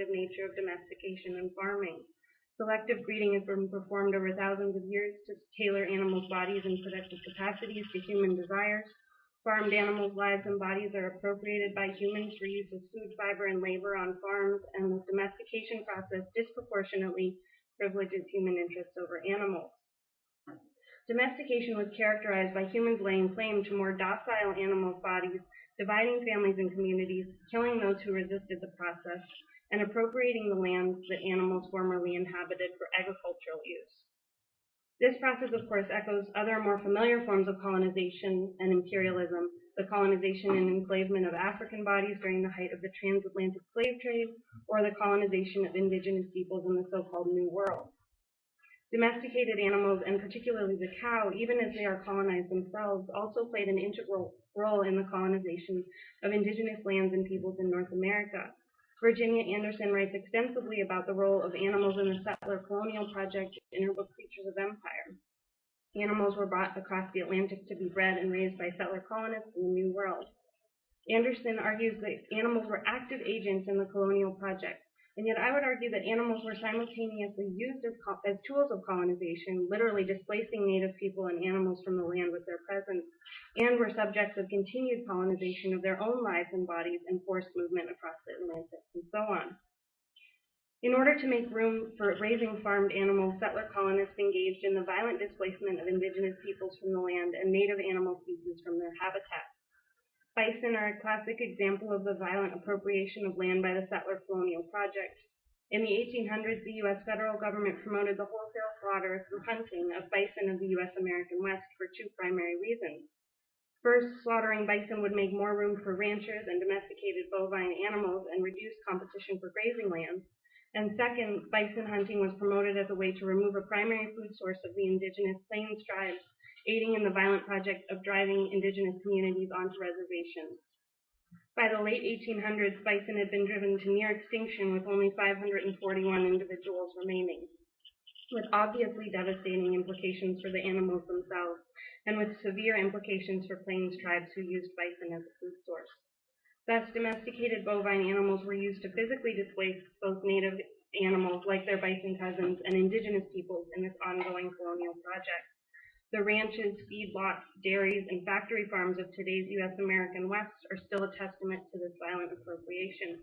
nature of domestication and farming. Selective breeding has been performed over thousands of years to tailor animals' bodies and productive capacities to human desires. Farmed animals' lives and bodies are appropriated by humans for use as food, fiber, and labor on farms, and the domestication process disproportionately privileges human interests over animals. Domestication was characterized by humans laying claim to more docile animals' bodies, dividing families and communities, killing those who resisted the process, and appropriating the lands that animals formerly inhabited for agricultural use. This process, of course, echoes other more familiar forms of colonization and imperialism, the colonization and enslavement of African bodies during the height of the transatlantic slave trade, or the colonization of indigenous peoples in the so-called New World. Domesticated animals, and particularly the cow, even as they are colonized themselves, also played an integral role in the colonization of indigenous lands and peoples in North America. Virginia Anderson writes extensively about the role of animals in the settler colonial project in her book Creatures of Empire. Animals were brought across the Atlantic to be bred and raised by settler colonists in the New World. Anderson argues that animals were active agents in the colonial project, and yet I would argue that animals were simultaneously used as tools of colonization, literally displacing native people and animals from the land with their presence, and were subjects of continued colonization of their own lives and bodies and forced movement across the Atlantic, and so on. In order to make room for raising farmed animals, settler colonists engaged in the violent displacement of indigenous peoples from the land and native animal species from their habitat. Bison are a classic example of the violent appropriation of land by the settler colonial project. In the 1800s, the U.S. federal government promoted the wholesale slaughter through hunting of bison of the U.S. American West for two primary reasons. First, slaughtering bison would make more room for ranchers and domesticated bovine animals and reduce competition for grazing lands. And second, bison hunting was promoted as a way to remove a primary food source of the indigenous Plains tribes, aiding in the violent project of driving indigenous communities onto reservations. By the late 1800s, bison had been driven to near extinction with only 541 individuals remaining, with obviously devastating implications for the animals themselves, and with severe implications for Plains tribes who used bison as a food source. Thus, domesticated bovine animals were used to physically displace both native animals, like their bison cousins, and indigenous peoples in this ongoing colonial project. The ranches, feedlots, dairies, and factory farms of today's U.S. American West are still a testament to this violent appropriation.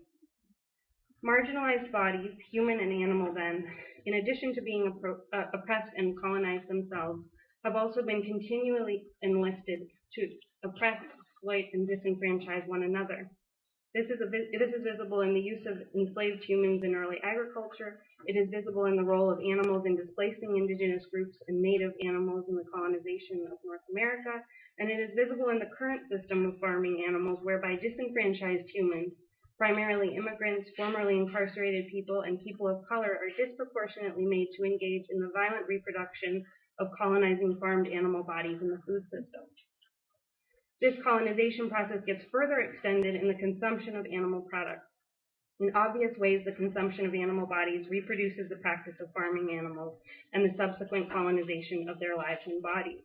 Marginalized bodies, human and animal then, in addition to being oppressed and colonized themselves, have also been continually enlisted to oppress, exploit, and disenfranchise one another. This is visible in the use of enslaved humans in early agriculture. It is visible in the role of animals in displacing indigenous groups and native animals in the colonization of North America, and it is visible in the current system of farming animals whereby disenfranchised humans, primarily immigrants, formerly incarcerated people, and people of color are disproportionately made to engage in the violent reproduction of colonizing farmed animal bodies in the food system. This colonization process gets further extended in the consumption of animal products. In obvious ways, the consumption of animal bodies reproduces the practice of farming animals and the subsequent colonization of their lives and bodies.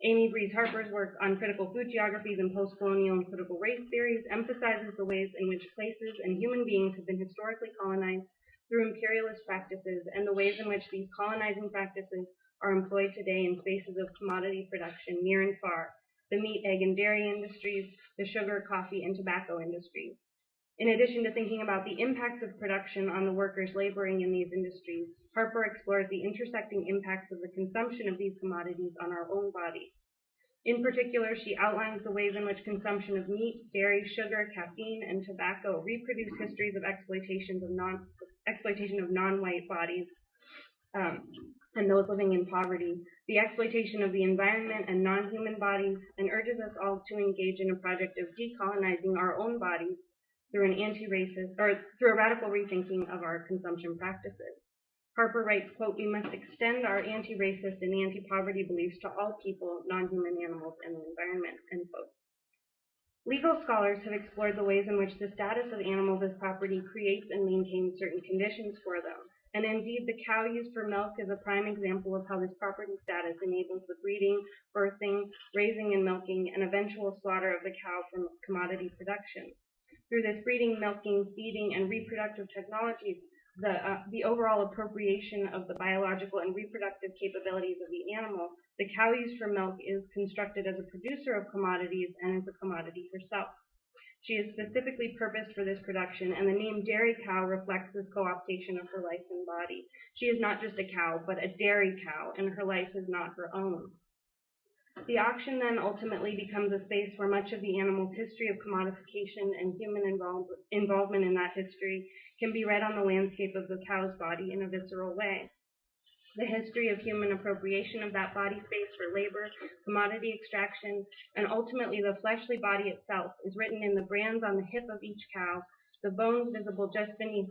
Amy Breeze Harper's work on critical food geographies and post-colonial and critical race theories emphasizes the ways in which places and human beings have been historically colonized through imperialist practices and the ways in which these colonizing practices are employed today in spaces of commodity production near and far, the meat, egg, and dairy industries, the sugar, coffee, and tobacco industries. In addition to thinking about the impacts of production on the workers laboring in these industries, Harper explores the intersecting impacts of the consumption of these commodities on our own bodies. In particular, she outlines the ways in which consumption of meat, dairy, sugar, caffeine, and tobacco reproduce histories of exploitation of non-white bodies and those living in poverty, the exploitation of the environment and non-human bodies, and urges us all to engage in a project of decolonizing our own bodies through a radical rethinking of our consumption practices. Harper writes, quote, "We must extend our anti-racist and anti-poverty beliefs to all people, non-human animals, and the environment," end quote. Legal scholars have explored the ways in which the status of animals as property creates and maintains certain conditions for them. And indeed, the cow used for milk is a prime example of how this property status enables the breeding, birthing, raising, and milking, and eventual slaughter of the cow for commodity production. Through this breeding, milking, feeding, and reproductive technologies, the overall appropriation of the biological and reproductive capabilities of the animal, the cow used for milk is constructed as a producer of commodities and as a commodity herself. She is specifically purposed for this production, and the name dairy cow reflects this co-optation of her life and body. She is not just a cow, but a dairy cow, and her life is not her own. The auction then ultimately becomes a space where much of the animal's history of commodification and human involvement in that history can be read on the landscape of the cow's body in a visceral way. The history of human appropriation of that body space for labor, commodity extraction, and ultimately the fleshly body itself is written in the brands on the hip of each cow, the bones visible just beneath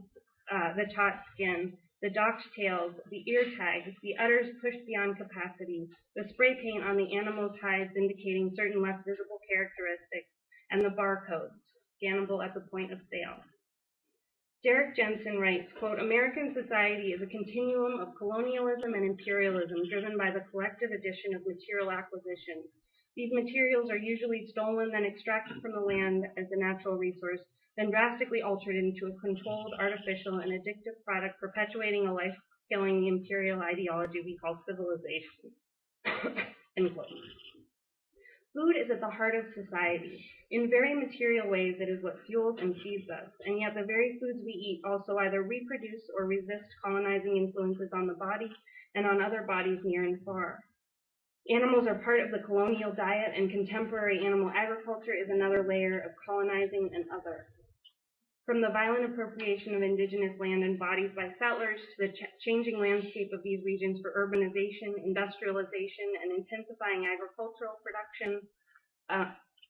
the taut skin, the docked tails, the ear tags, the udders pushed beyond capacity, the spray paint on the animal's hides indicating certain less visible characteristics, and the barcodes, scannable at the point of sale. Derek Jensen writes, quote, American society is a continuum of colonialism and imperialism driven by the collective addition of material acquisitions. These materials are usually stolen, then extracted from the land as a natural resource, then drastically altered into a controlled, artificial, and addictive product perpetuating a life-killing imperial ideology we call civilization. End quote. Food is at the heart of society. In very material ways, it is what fuels and feeds us, and yet the very foods we eat also either reproduce or resist colonizing influences on the body and on other bodies near and far. Animals are part of the colonial diet, and contemporary animal agriculture is another layer of colonizing and other. From the violent appropriation of indigenous land and bodies by settlers to the changing landscape of these regions for urbanization, industrialization, and intensifying agricultural production,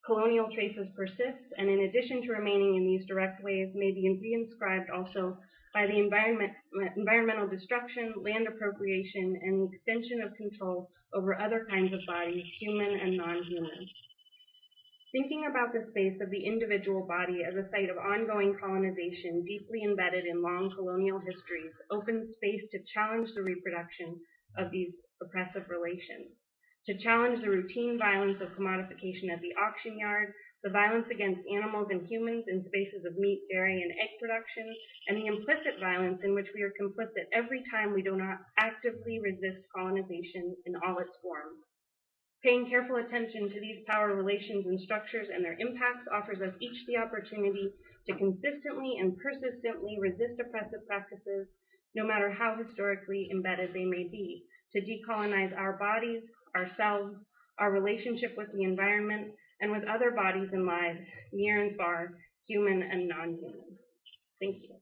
colonial traces persist, and in addition to remaining in these direct ways, may be reinscribed also by the environmental destruction, land appropriation, and the extension of control over other kinds of bodies, human and non-human. Thinking about the space of the individual body as a site of ongoing colonization deeply embedded in long colonial histories opens space to challenge the reproduction of these oppressive relations, to challenge the routine violence of commodification at the auction yard, the violence against animals and humans in spaces of meat, dairy, and egg production, and the implicit violence in which we are complicit every time we do not actively resist colonization in all its forms. Paying careful attention to these power relations and structures and their impacts offers us each the opportunity to consistently and persistently resist oppressive practices, no matter how historically embedded they may be, to decolonize our bodies, ourselves, our relationship with the environment, and with other bodies and lives, near and far, human and non-human. Thank you.